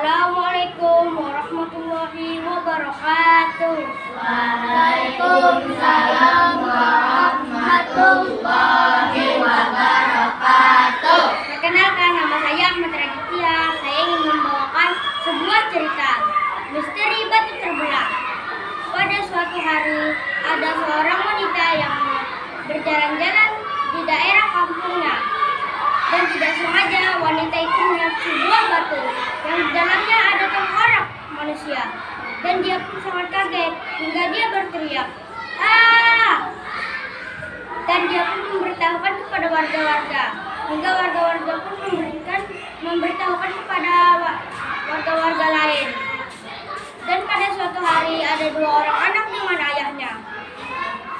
Assalamualaikum warahmatullahi wabarakatuh. Waalaikumsalam warahmatullahi wabarakatuh. Perkenalkan, nama saya Ahmad Raditya. Saya ingin membawakan sebuah cerita misteri batu terbelah. Pada suatu hari, ada seorang wanita yang berjalan-jalan di daerah kampungnya. Dan tidak sengaja wanita itu melihat sebuah batu yang di dalamnya ada tengkorak manusia. Dan dia pun sangat kaget hingga dia berteriak, "Ah!" Dan dia pun memberitahukan kepada warga-warga. Hingga warga-warga pun memberitahukan kepada warga-warga lain. Dan pada suatu hari ada dua orang anak dengan ayahnya.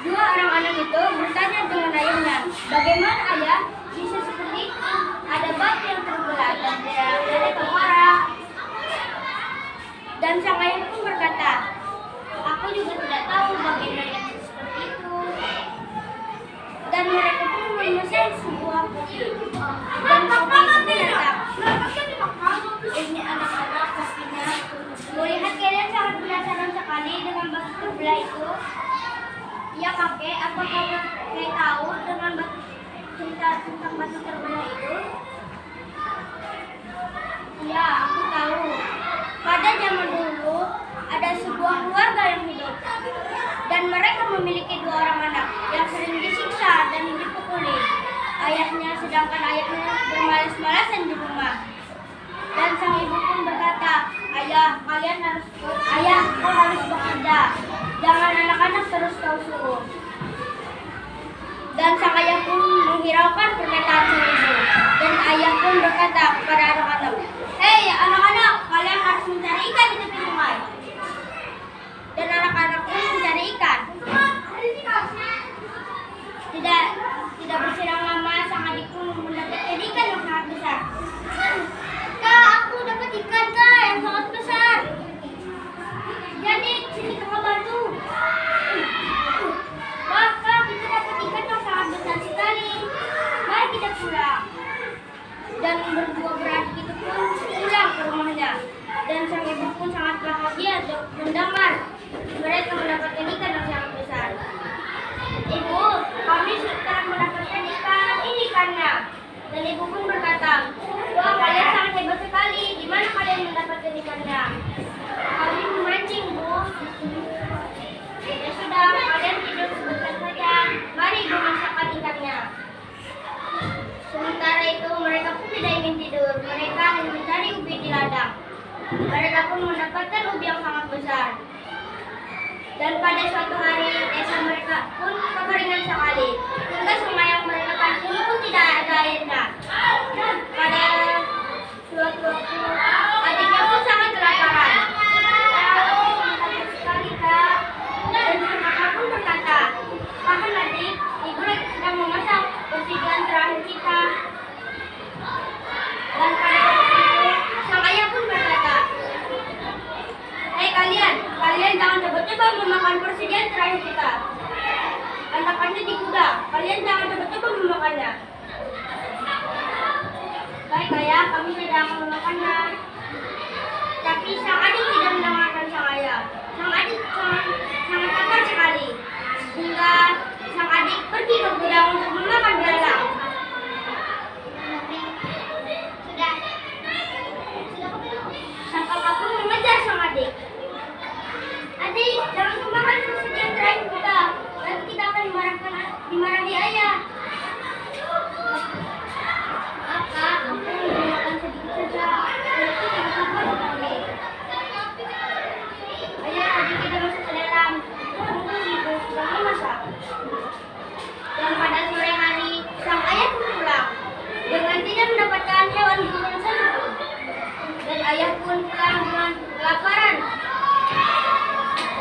Dua orang anak itu bertanya dengan ayahnya, "Bagaimana ayah bisa seperti itu? Ada batu yang terbelah dan ada tengkorak." Dan sang ayah pun berkata, "Aku juga tidak tahu bagaimana bisa seperti itu." Dan mereka pun memesan sebuah kopi. Dan kopi itu datang. Ini anak-anak pastinya. Melihat kalian sangat penasaran sekali dengan batu terbelah itu. Ya kakek, apakah kakek tahu dengan cerita tentang batu terbelah itu? Ya, aku tahu. Pada zaman dulu, ada sebuah keluarga yang hidup. Dan mereka memiliki dua orang anak yang sering disiksa dan dipukuli ayahnya, sedangkan ayahnya bermalas-malasan di rumah. Dan sang ibu pun berkata, "Ayah, kau harus bekerja. Jangan anak-anak terus kau suruh." Dan sang ayah pun menghiraukan perkataan sang ibu. Dan ayah pun berkata kepada anak-anak, "Hei anak-anak, kalian harus mencari ikan di tepi sungai." Dan anak-anak pun mencari ikan. Tidak berselang lama, sang adik pun mendapatkan ikan yang sangat besar. "Kak, aku dapat ikan kak yang sangat besar. Jadi sini kakak bantu." "Wah kak, kita dapat ikan yang sangat besar sekali. Mari kita pulang." Dan berdua beradik itu pun pulang ke rumahnya. Dan sang ibu pun sangat bahagia mendengar mereka mendapatkan ikan yang sangat besar. "Ibu, kami telah mendapatkan ikan ini karena." Dan ibu pun berkata, "Wah, kalian sangat hebat sekali. Di mana kalian mendapatkan ikannya?" "Kami memancing, Bu." "Ya sudah, kalian tidur sebentar saja. Mari ibu masakkan ikannya." Sementara itu mereka pun tidak ingin tidur. Mereka hanya mencari ubi di ladang. Mereka pun mendapatkan ubi yang sangat besar. Dan pada suatu hari desa mereka pun kekeringan sekali. Hingga sungai yang mereka pancing pun tidak ada airnya. Pada suatu waktu adiknya pun sangat kelaparan. "Sakit sekali kak." Dan sang kakak pun berkata, "Tahan adik, ibu sedang memasak persediaan terakhir kita." Dan pada waktu itu sang ayah pun berkata, "Hei kalian jangan coba-coba memakan persediaan terakhir kita. Anak-anak di gudang, kalian jangan coba-coba memakannya." "Baik ayah, kami tidak akan memakannya." Tapi sang adik tidak mendengarkan sang ayah. Sang adik sangat lapar sekali. Hingga sang adik pergi ke gudang untuk memakan belalang. Sang kakak pun mengejar sang adik. "Adik, jangan memakan persediaan terakhir kita. Nanti kita akan dimarahi ayah." "Kakak, aku mau makan sedikit saja. Nanti tidak sabar sekali." "Ayah, adik kita masuk ke dalam. Tunggu, ibu sedang memasak." Dan pada sore hari, sang ayah pun pulang dengan tidak mendapatkan hewan buruan satupun. Dan ayah pun pulang dengan kelaparan.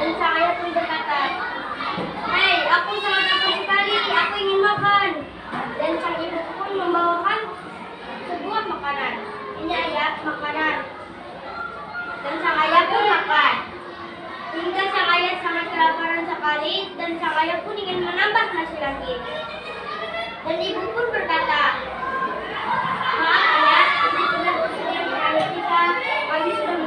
Dan sang ayah pun berkata, "Hei, aku sangat lapar sekali, aku ingin makan." Dan sang ibu pun membawakan sebuah makanan. "Ini ayah, makanan." Dan sang ayah pun makan. Hingga sang ayah sangat kelaparan sekali dan sang ayah pun ingin menambah nasi lagi. Dan ibu pun berkata, "Maaf ayah, ini sudah persediaan terakhir kita. Kami sudah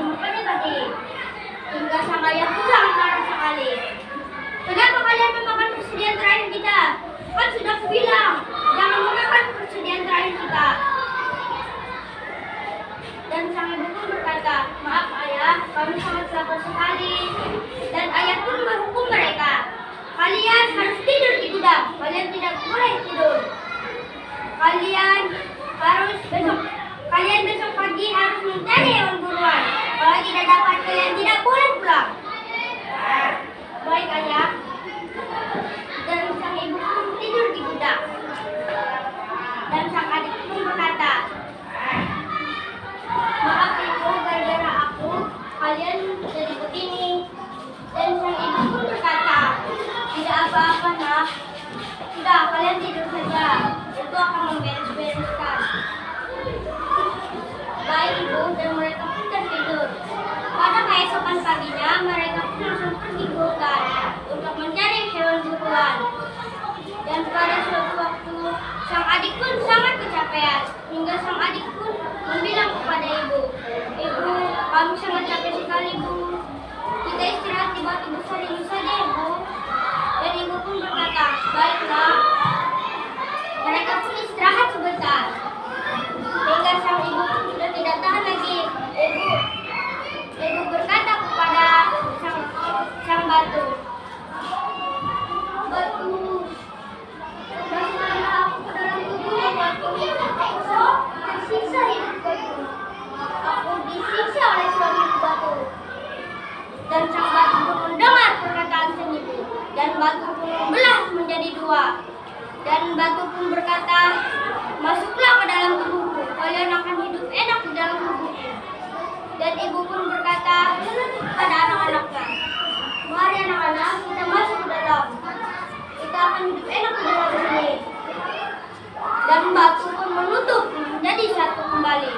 kami sangat lapar sekali. Dan ayah pun menghukum mereka. Kalian harus tidur di gudang. Kalian tidak boleh tidur. Kalian besok pagi harus mencari hewan buruan. Kalau tidak dapat, kalian tidak boleh pulang. Baik ayah. Dan sang ibu pun tidur di gudang. Dan sang adik pun berkata, maaf ibu, gara-gara aku kalian jadi begini. Dan sang ibu pun berkata, tidak apa-apa nak. Sudah, kalian tidur saja. Itu akan memberes-bereskan. Baik ibu, dan mereka pun tertidur. Pada keesokan paginya, mereka pun langsung pergi ke hutan untuk mencari hewan buruan. Dan pada suatu waktu, sang adik pun sangat kecapean. Hingga sang adik pun membilang kepada ibu, ibu, kami sangat capek sekali bu. Kita istirahat di batu besar ini saja ya bu. Dan ibu pun berkata, baiklah. Mereka pun istirahat sebentar. Hingga sang ibu pun sudah tidak tahan lagi. Ibu berkata kepada sang batu, batu, masukkanlah aku ke dalam tubuhmu batu. Aku tersiksa hidup batu. Aku disiksa oleh suamiku batu. Dan sang batu pun mendengar perkataan sang ibu. Dan batu pun membelah menjadi dua. Dan batu pun berkata, masuklah ke dalam tubuhku. Kalian akan hidup enak di dalam tubuhku. Dan ibu pun berkata kepada anak-anaknya, mari anak-anak, kita masuk ke dalam. Kita akan hidup enak di dalam sini. Dan batu pun menutup menjadi satu kembali.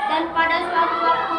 Dan pada suatu waktu,